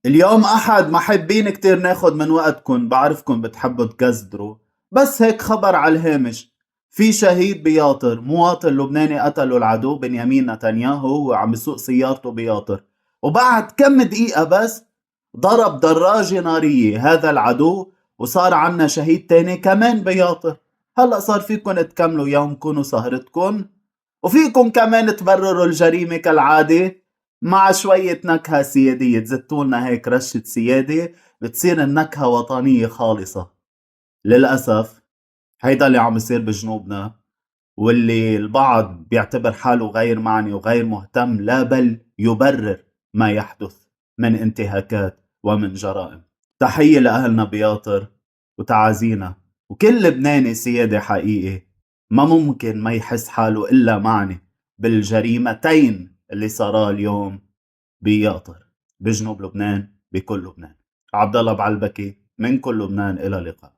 اليوم أحد محبين كتير ناخد من وقتكن، بعرفكن بتحبوا تقزدروا. بس هيك خبر على الهامش: في شهيد بياطر، مواطن لبناني قتله العدو بنيامين نتنياهو وهو عم بسوق سيارته بياطر، وبعد كم دقيقة بس ضرب دراجة نارية هذا العدو، وصار عنا شهيد تاني كمان بياطر. هلأ صار فيكن تكملوا يومكن وسهرتكن، وفيكم كمان تبرروا الجريمة كالعادة مع شوية نكهة سيادية، تزتولنا هيك رشة سيادة بتصير النكهة وطنية خالصة. للأسف هيدا اللي عم يصير بجنوبنا، واللي البعض بيعتبر حاله غير معني وغير مهتم، لا بل يبرر ما يحدث من انتهاكات ومن جرائم. تحية لأهلنا بياطر وتعازينا، وكل لبناني سيادة حقيقي ما ممكن ما يحس حاله إلا معني بالجريمتين اللي صارا اليوم بياطر، بجنوب لبنان، بكل لبنان. عبد الله بعلبكي، من كل لبنان، إلى اللقاء.